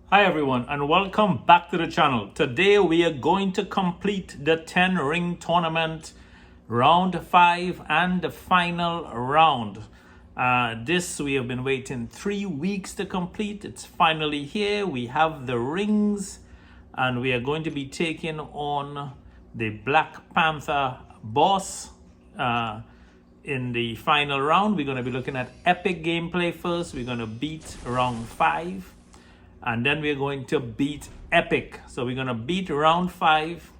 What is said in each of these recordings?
Hi everyone and welcome back to the channel. Today we are going to complete the 10 ring tournament round 5 and the final round. This we have been waiting 3 weeks to complete. It's finally here. We have the rings and we are going to be taking on the Black Panther boss in the final round. We're going to be looking at epic gameplay first. We're going to beat round 5. And then we're going to beat epic. So we're going to beat round 5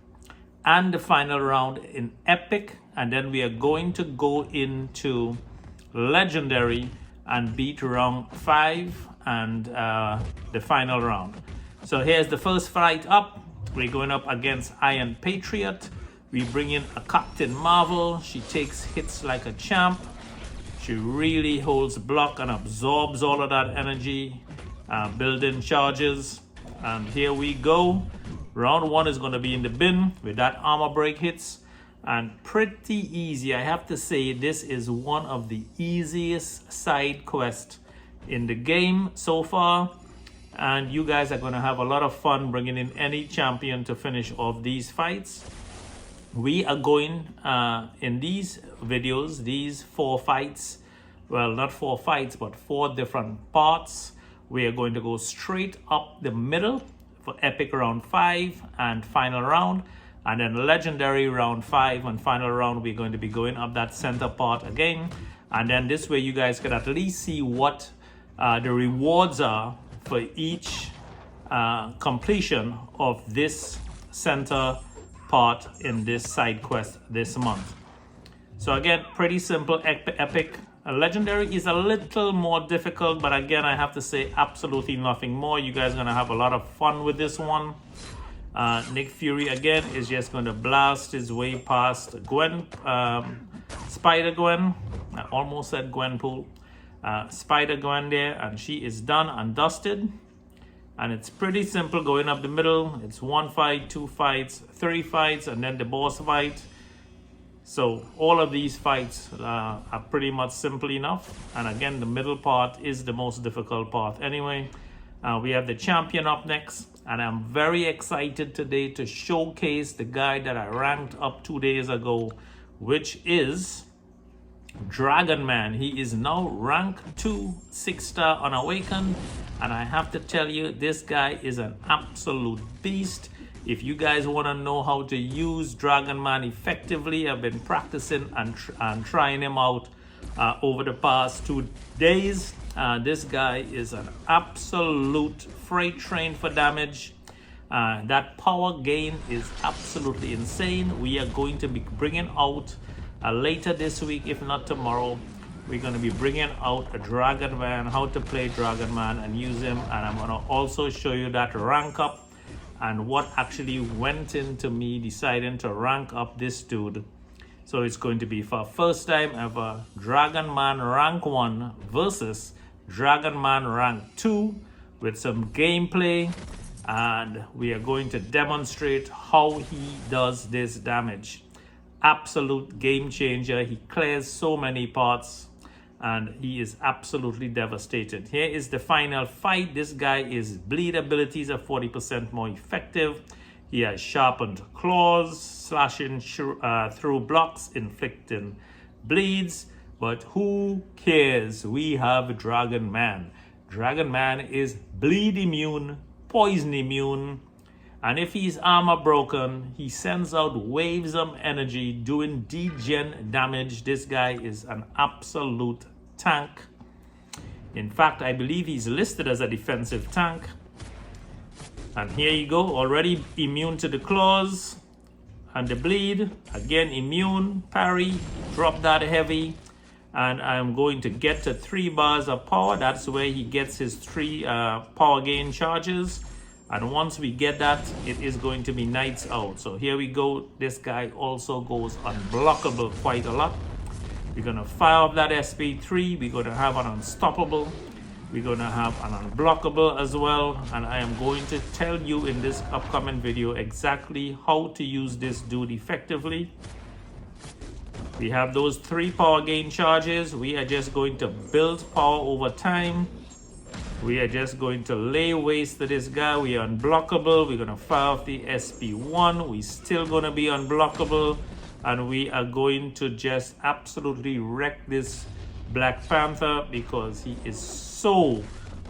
and the final round in epic. And then we are going to go into legendary and beat round 5 and the final round. So here's the first fight up. We're going up against Iron Patriot. We bring in a Captain Marvel. She takes hits like a champ. She really holds block and absorbs all of that energy. Building charges, and here we go. Round 1 is going to be in the bin with that armor break hits, and pretty easy. I have to say this is one of the easiest side quests in the game so far, and you guys are going to have a lot of fun bringing in any champion to finish off these fights. We are going in these videos, these 4 fights, well, not 4 fights but 4 different parts. We are going to go straight up the middle for epic round 5 and final round, and then legendary round 5 and final round. We're going to be going up that center part again, and then this way you guys can at least see what the rewards are for each completion of this center part in this side quest this month. So again, pretty simple. Epic. Legendary is a little more difficult, but again, I have to say absolutely nothing more. You guys are going to have a lot of fun with this one. Nick Fury again is just going to blast his way past Gwen, SpiderGwen. I almost said Gwenpool. SpiderGwen there, and she is done and dusted. And it's pretty simple going up the middle. It's 1 fight, 2 fights, 3 fights, and then the boss fight. So all of these fights are pretty much simple enough. And again, the middle part is the most difficult part anyway. We have the champion up next. And I'm very excited today to showcase the guy that I ranked up 2 days ago, which is Dragon Man. He is now rank 2, 6-star unawakened. And I have to tell you, this guy is an absolute beast. If you guys want to know how to use Dragon Man effectively, I've been practicing and trying him out over the past 2 days. This guy is an absolute freight train for damage. That power gain is absolutely insane. We are going to be bringing out later this week, if not tomorrow, we're going to be bringing out a Dragon Man, how to play Dragon Man and use him. And I'm going to also show you that rank up and what actually went into me deciding to rank up this dude. So it's going to be for first time ever Dragon Man rank 1 versus Dragon Man rank 2 with some gameplay, and we are going to demonstrate how he does this damage. Absolute game changer. He clears so many parts and he is absolutely devastated. Here is the final fight. This guy is bleed abilities are 40% more effective. He has sharpened claws, slashing through blocks, inflicting bleeds. But who cares? We have Dragon Man. Dragon Man is bleed immune, poison immune, and if he's armor broken, he sends out waves of energy doing degen damage. This guy is an absolute tank. In fact, I believe he's listed as a defensive tank. And here you go, already immune to the claws and the bleed. Again, immune, parry, drop that heavy. And I'm going to get to 3 bars of power. That's where he gets his 3 power gain charges. And once we get that, it is going to be nights out. So here we go. This guy also goes unblockable quite a lot. We're going to fire up that SP3. We're going to have an unstoppable. We're going to have an unblockable as well. And I am going to tell you in this upcoming video exactly how to use this dude effectively. We have those 3 power gain charges. We are just going to build power over time. We are just going to lay waste to this guy. We are unblockable. We're going to fire off the SP1. We still going to be unblockable. And we are going to just absolutely wreck this Black Panther because he is so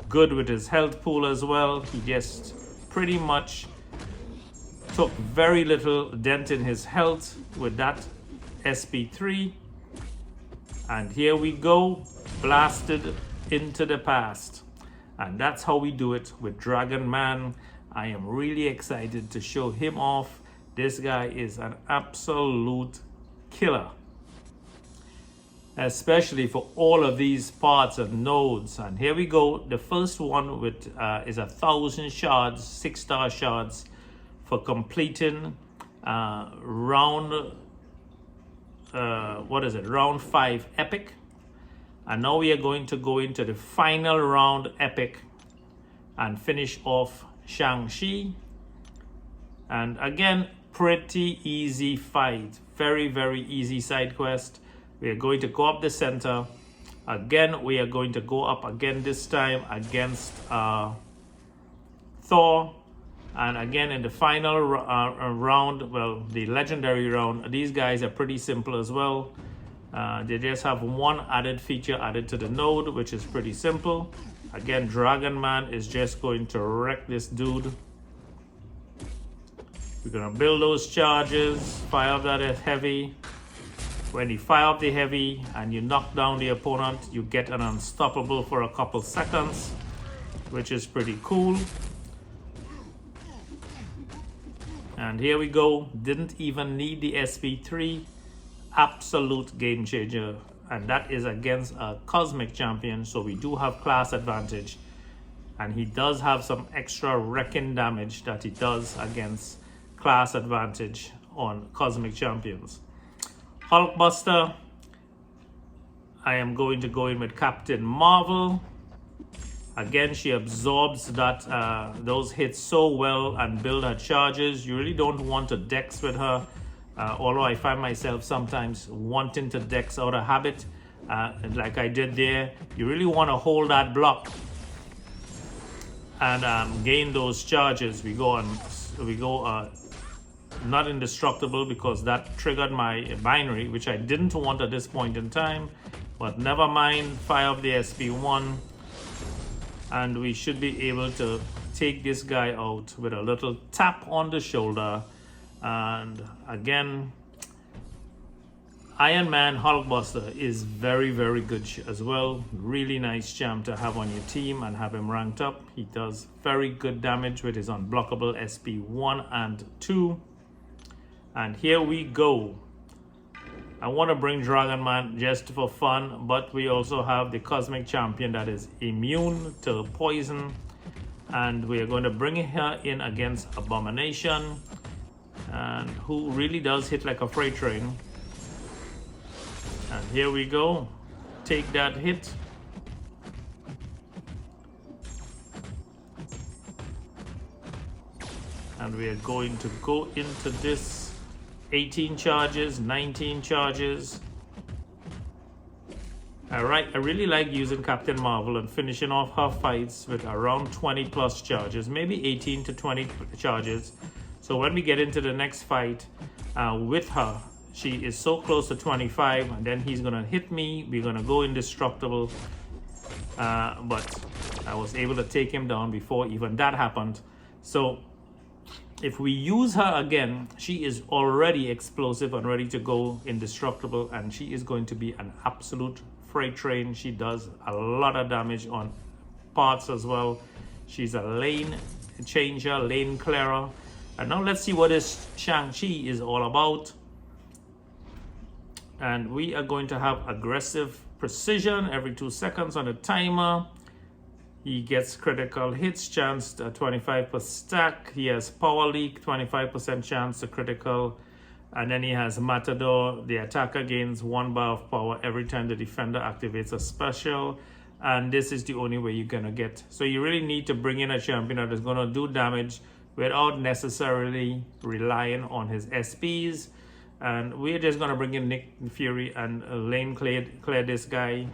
good with his health pool as well. He just pretty much took very little dent in his health with that SP3. And here we go, blasted into the past. And that's how we do it with Dragon Man. I am really excited to show him off. This guy is an absolute killer, especially for all of these parts and nodes. And here we go. The first one with is 1,000 shards, 6-star shards for completing round round 5 epic. And now we are going to go into the final round epic and finish off Shanxi. And again, pretty easy fight. Very, very easy side quest. We are going to go up the center. Again, we are going to go up again this time against Thor. And again, in the final round, well, the legendary round, these guys are pretty simple as well. They just have one added feature added to the node, which is pretty simple. Again, Dragon Man is just going to wreck this dude. We're going to build those charges, fire up that heavy. When you fire up the heavy and you knock down the opponent, you get an unstoppable for a couple seconds, which is pretty cool. And here we go. Didn't even need the SP3. Absolute game changer. And that is against a cosmic champion, so we do have class advantage. And he does have some extra wrecking damage that he does against class advantage on cosmic champions. Hulkbuster, I am going to go in with Captain Marvel. Again, she absorbs that those hits so well and build her charges. You really don't want to dex with her, although I find myself sometimes wanting to dex out of habit, like I did there. You really want to hold that block and gain those charges. We go not indestructible because that triggered my binary, which I didn't want at this point in time, but never mind. Fire up the SP1 and we should be able to take this guy out with a little tap on the shoulder. And again, Iron Man Hulkbuster is very, very good as well. Really nice champ to have on your team and have him ranked up. He does very good damage with his unblockable SP1 and 2. And here we go. I want to bring Dragon Man just for fun, but we also have the Cosmic Champion that is immune to poison. And we are going to bring her in against Abomination, and who really does hit like a freight train. And here we go. Take that hit. And we are going to go into this 18 charges, 19 charges. Alright, I really like using Captain Marvel and finishing off her fights with around 20 plus charges, maybe 18 to 20 charges. So when we get into the next fight with her, she is so close to 25, and then he's gonna hit me. We're gonna go indestructible, but I was able to take him down before even that happened. So if we use her again, she is already explosive and ready to go indestructible, and she is going to be an absolute freight train. She does a lot of damage on parts as well. She's a lane changer, lane clearer. And now let's see what this Shanxi is all about. And we are going to have aggressive precision every 2 seconds on the timer. He gets critical hits chance 25 per stack. He has power leak, 25% chance to critical. And then he has Matador. The attacker gains 1 bar of power every time the defender activates a special. And this is the only way you're gonna get. So you really need to bring in a champion that is gonna do damage without necessarily relying on his SPs. And we're just gonna bring in Nick Fury and lane clear this guy.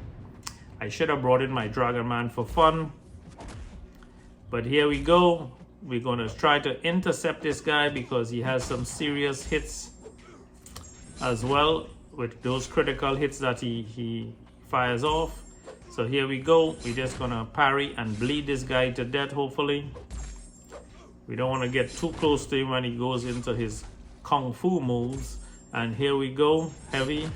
I should have brought in my Dragon Man for fun. But here we go. We're going to try to intercept this guy because he has some serious hits as well, with those critical hits that he fires off. So here we go. We're just going to parry and bleed this guy to death, hopefully. We don't want to get too close to him when he goes into his kung fu moves. And here we go, heavy.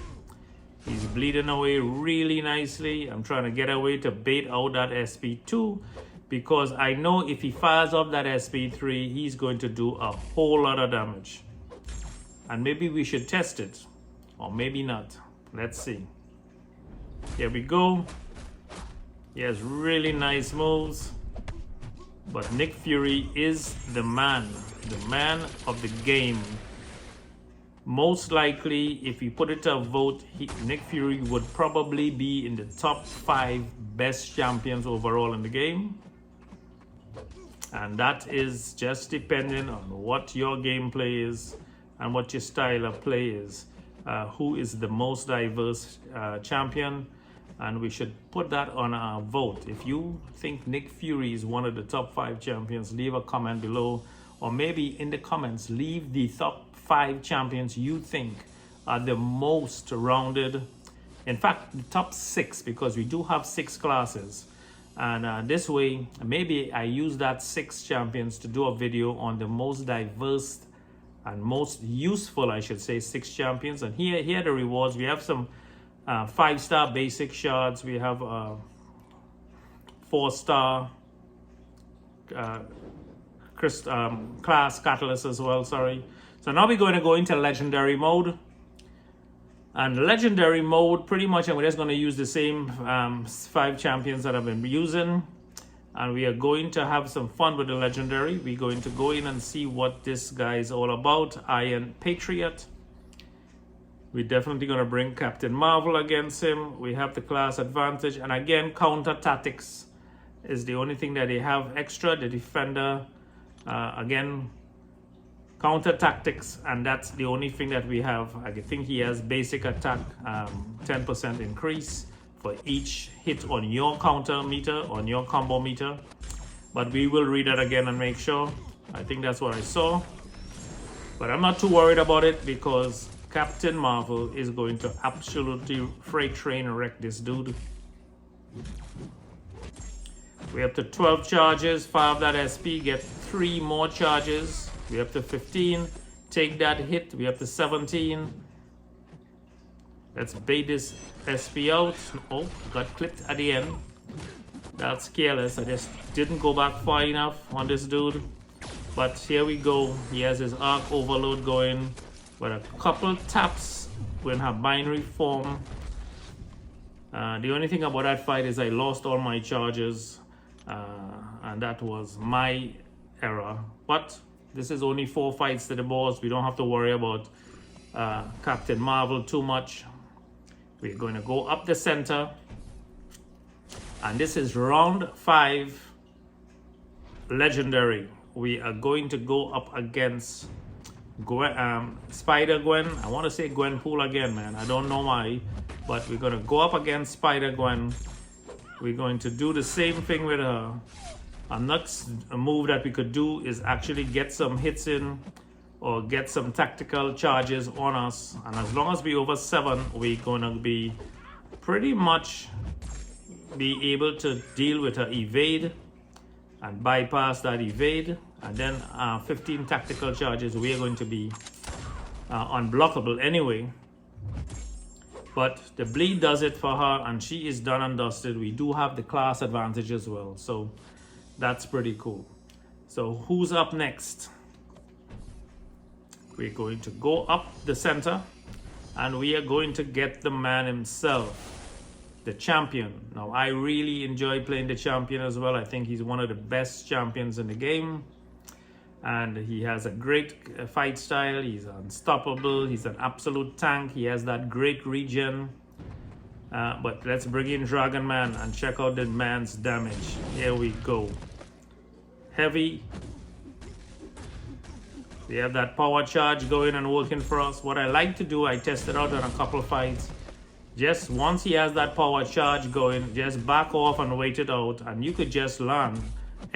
He's bleeding away really nicely. I'm trying to get away to bait out that SP2, because I know if he fires off that SP3, he's going to do a whole lot of damage. And maybe we should test it, or maybe not. Let's see. Here we go. He has really nice moves. But Nick Fury is the man of the game. Most likely, if you put it to a vote, Nick Fury would probably be in the top 5 best champions overall in the game. And that is just depending on what your gameplay is and what your style of play is. Who is the most diverse champion? And we should put that on our vote. If you think Nick Fury is one of the top 5 champions, leave a comment below. Or maybe in the comments, leave the top 5 champions you think are the most rounded. In fact, the top 6, because we do have 6 classes. And this way, maybe I use that 6 champions to do a video on the most diverse and most useful, I should say, 6 champions. And here are the rewards. We have some 5-star basic shards. We have 4-star class catalyst as well, sorry. So now we're going to go into legendary mode. And legendary mode, pretty much, and we're just going to use the same 5 champions that I've been using. And we are going to have some fun with the legendary. We're going to go in and see what this guy is all about. Iron Patriot. We're definitely going to bring Captain Marvel against him. We have the class advantage. And again, counter tactics is the only thing that they have extra. The defender, again, counter tactics, and that's the only thing that we have. I think he has basic attack, 10% increase for each hit on your counter meter, on your combo meter. But we will read that again and make sure. I think that's what I saw. But I'm not too worried about it because Captain Marvel is going to absolutely freight train wreck this dude. We have to 12 charges, 5 that SP, get 3 more charges. We have to 15, take that hit. We have to 17. Let's bait this SP out. Oh, got clipped at the end. That's careless. I just didn't go back far enough on this dude. But here we go. He has his arc overload going. But a couple taps when her binary form. The only thing about that fight is I lost all my charges. And that was my error. But this is only 4 fights to the boss. We don't have to worry about Captain Marvel too much. We're going to go up the center. And this is round 5 legendary. We are going to go up against SpiderGwen. I want to say Gwenpool again, man. I don't know why. But we're going to go up against SpiderGwen. We're going to do the same thing with her. A next move that we could do is actually get some hits in or get some tactical charges on us. And as long as we over 7, we're going to be pretty much be able to deal with her evade and bypass that evade. And then 15 tactical charges, we are going to be unblockable anyway. But the bleed does it for her and she is done and dusted. We do have the class advantage as well. So that's pretty cool. So who's up next? We're going to go up the center and we are going to get the man himself, the champion. Now, I really enjoy playing the champion as well. I think he's one of the best champions in the game. And he has a great fight style. He's unstoppable. He's an absolute tank. He has that great regen. But let's bring in Dragon Man and check out the man's damage. Here we go. Heavy. We have that power charge going and working for us. What I like to do, I tested out on a couple of fights. Just once he has that power charge going, just back off and wait it out. And you could just land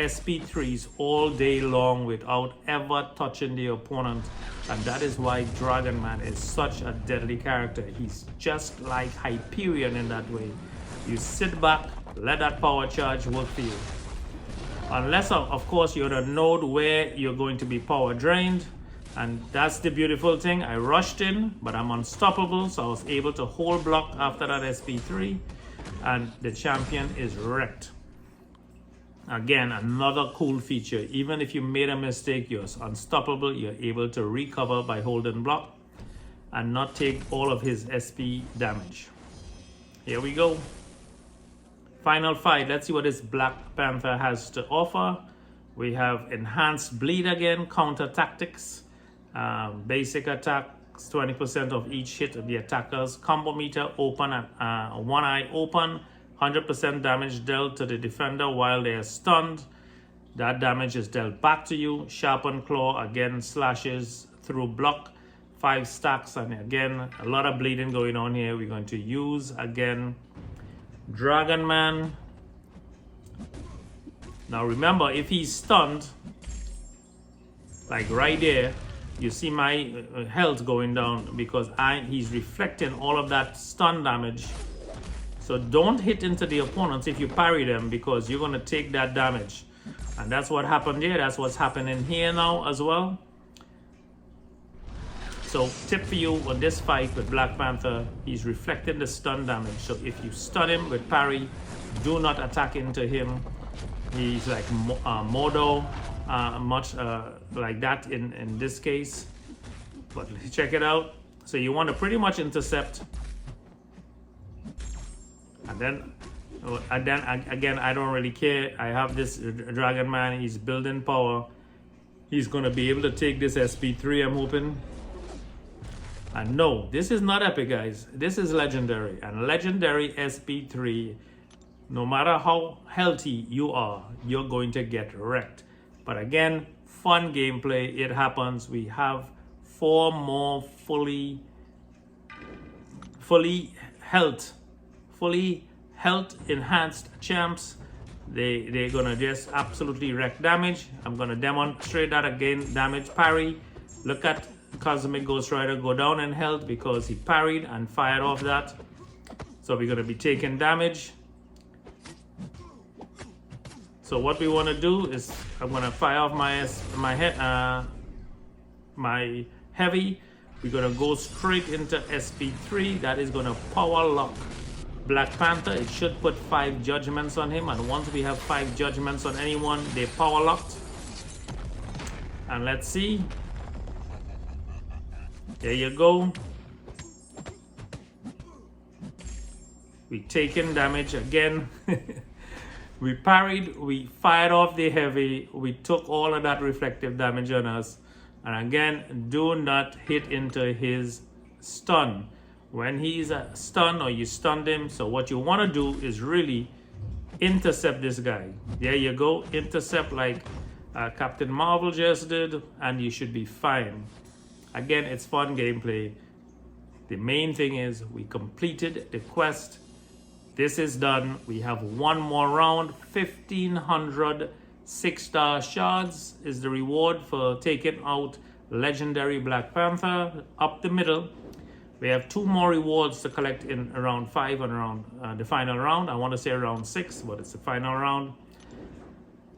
SP3s all day long without ever touching the opponent. And that is why Dragon Man is such a deadly character. He's just like Hyperion in that way. You sit back, let that power charge work for you. Unless, of course, you're at a node where you're going to be power drained. And that's the beautiful thing. I rushed in, but I'm unstoppable. So I was able to hold block after that SP3. And the champion is wrecked. Again, another cool feature. Even if you made a mistake, you're unstoppable. You're able to recover by holding block and not take all of his SP damage. Here we go. Final fight. Let's see what this Black Panther has to offer. We have enhanced bleed again, counter tactics, basic attacks, 20% of each hit of the attackers, combo meter open at one eye open, 100% damage dealt to the defender while they are stunned. That damage is dealt back to you. Sharpened claw again slashes through block, 5 stacks, and again a lot of bleeding going on here. We're going to use again Dragon Man. Now remember, if he's stunned, like right there, you see my health going down because he's reflecting all of that stun damage. So don't hit into the opponents if you parry them, because you're going to take that damage. And that's what happened here. That's what's happening here now as well. So tip for you on this fight with Black Panther, he's reflecting the stun damage. So if you stun him with parry, do not attack into him. He's like Modo, much like that in this case. But check it out. So you want to pretty much intercept. And then again, I don't really care. I have this Dragon Man. He's building power. He's going to be able to take this SP3, I'm hoping. And no, this is not epic, guys. This is legendary. And legendary SP3, no matter how healthy you are, you're going to get wrecked. But again, fun gameplay. It happens. We have 4 more fully health enhanced champs. They're gonna just absolutely wreck damage. I'm gonna demonstrate that again. Damage parry. Look at Cosmic Ghost Rider go down in health because he parried and fired off that. So we're gonna be taking damage. So what we want to do is I'm gonna fire off my heavy. We're gonna go straight into SP3. That is gonna power lock Black Panther. It should put 5 judgments on him, and once we have 5 judgments on anyone, they power locked. And let's see. There you go. We taking damage again. We parried, we fired off the heavy, we took all of that reflective damage on us. And again, do not hit into his stun. When he's stunned or you stunned him, so what you want to do is really intercept this guy. There you go, intercept like Captain Marvel just did, and you should be fine. Again, it's fun gameplay. The main thing is we completed the quest. This is done. We have 1 more round. 1,500 6-star shards is the reward for taking out legendary Black Panther. Up the middle, we have 2 more rewards to collect in round 5 and around the final round. I want to say round 6, but it's the final round.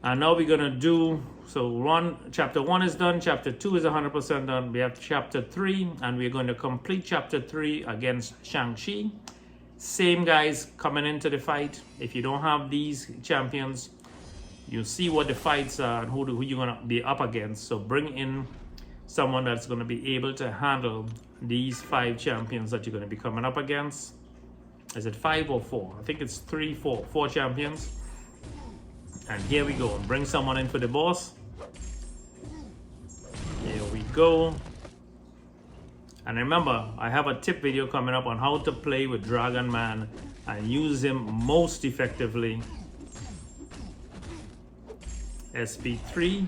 And now we're gonna do, so chapter 1 is done, chapter 2 is 100% done. We have chapter 3, and we're going to complete chapter 3 against Shanxi. Same guys coming into the fight. If you don't have these champions, you see what the fights are and who you're gonna be up against. So bring in someone that's gonna be able to handle these 5 champions that you're gonna be coming up against. Is it 5 or 4? I think it's 4 champions. And here we go. Bring someone in for the boss. Here we go. And remember, I have a tip video coming up on how to play with Dragon Man and use him most effectively. SP3.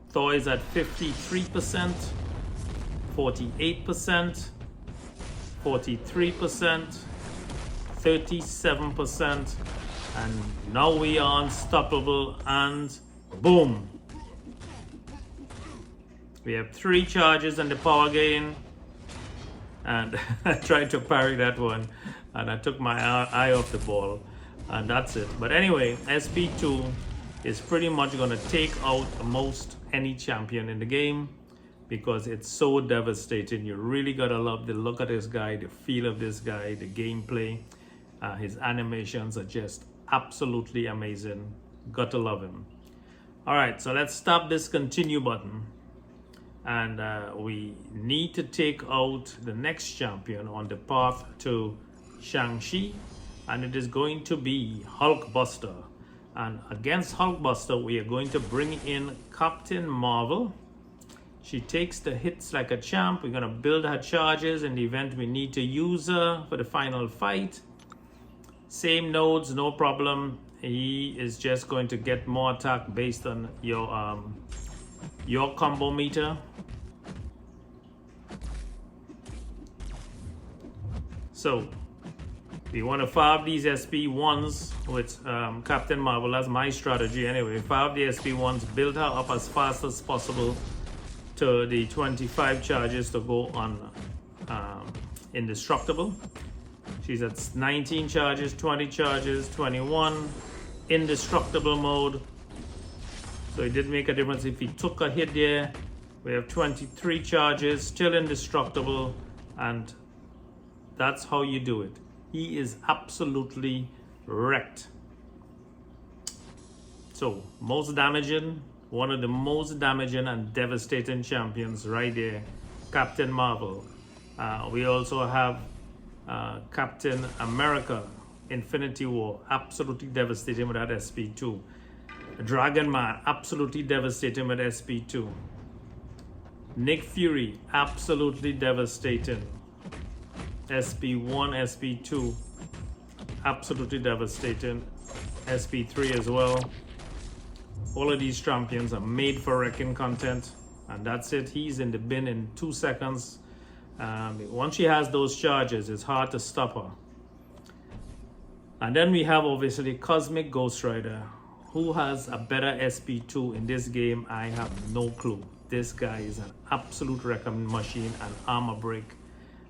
Thor is at 53%, 48%, 43%, 37%, and Now we are unstoppable, and boom. We have 3 charges and the power gain. And I tried to parry that one, and I took my eye off the ball, and that's it. But anyway, SP2 is pretty much going to take out most any champion in the game because it's so devastating. You really got to love the look of this guy, the feel of this guy, the gameplay. His animations are just absolutely amazing. Got to love him. All right, so let's stop this continue button. And we need to take out the next champion on the path to Shanxi, and it is going to be Hulkbuster. And against Hulkbuster, we are going to bring in Captain Marvel. She takes the hits like a champ. We're going to build her charges in the event we need to use her for the final fight. Same nodes, no problem. He is just going to get more attack based on your combo meter. So we want to fire these SP1s with Captain Marvel. That's my strategy anyway. Fire the SP1s, build her up as fast as possible to the 25 charges to go on indestructible. She's at 19 charges, 20 charges, 21 indestructible mode. So it did make a difference if he took a hit there. We have 23 charges, still indestructible, and that's how you do it. He is absolutely wrecked. So most damaging, one of the most damaging and devastating champions right there, Captain Marvel. We also have Captain America, Infinity War, absolutely devastating with that SP2. Dragon Man, absolutely devastating with SP2. Nick Fury, absolutely devastating. SP1, SP2, absolutely devastating. SP3 as well. All of these champions are made for wrecking content, and that's it. He's in the bin in 2 seconds. Once she has those charges, it's hard to stop her. And then we have obviously Cosmic Ghost Rider. Who has a better SP2 in this game? I have no clue. This guy is an absolute wrecking machine, and armor break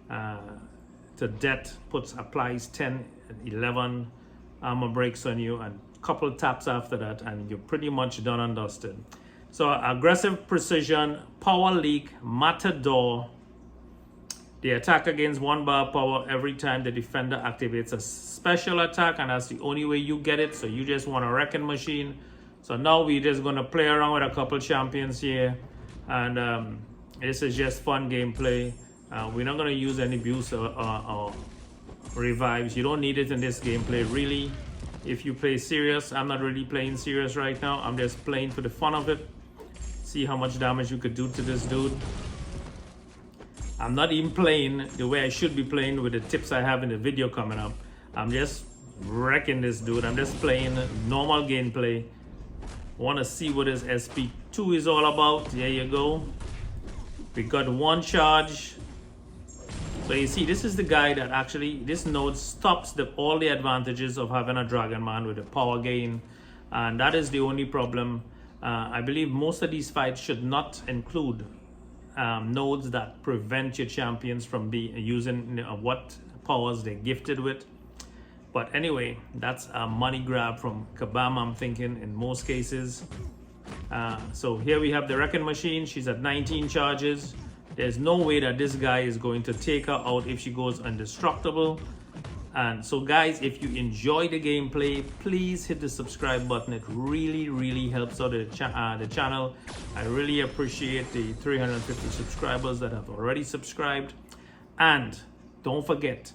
to death applies 10, 11 armor breaks on you, and a couple taps after that, and you're pretty much done and dusted. So aggressive precision, power leak, matador. They attack against 1 bar power every time the defender activates a special attack, and that's the only way you get it. So you just want a wrecking machine. So now we're just going to play around with a couple champions here, and this is just fun gameplay. We're not going to use any boosts or revives. You don't need it in this gameplay, really. If you play serious, I'm not really playing serious right now. I'm just playing for the fun of it. See how much damage you could do to this dude. I'm not even playing the way I should be playing with the tips I have in the video coming up. I'm just wrecking this dude. I'm just playing normal gameplay. Want to see what this SP2 is all about. There you go. We got 1 charge. So you see, this is the guy that actually, this node stops all the advantages of having a Dragon Man with a power gain. And that is the only problem. I believe most of these fights should not include nodes that prevent your champions from using what powers they're gifted with. But anyway, that's a money grab from Kabam, I'm thinking, in most cases. So here we have the Wrecking Machine. She's at 19 charges. There's no way that this guy is going to take her out if she goes indestructible. And so guys, if you enjoy the gameplay, please hit the subscribe button. It really helps out the channel. I really appreciate the 350 subscribers that have already subscribed. And don't forget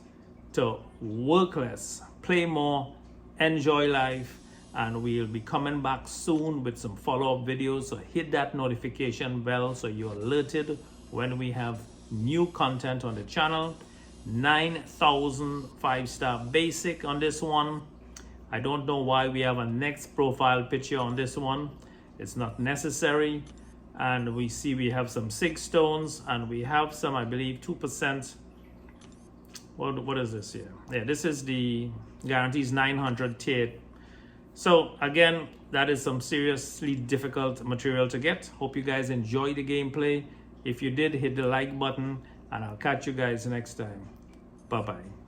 to work less, play more, enjoy life, and we'll be coming back soon with some follow-up videos. So hit that notification bell so you're alerted when we have new content on the channel. 9,000 5-star basic on this one. I don't know why we have a next profile picture on this one. It's not necessary. And we see we have some 6 stones, and we have some, I believe, 2%. What is this here? Yeah, this is the guarantees 900 tier So again, that is some seriously difficult material to get. Hope you guys enjoy the gameplay. If you did, hit the like button, and I'll catch you guys next time. Bye bye.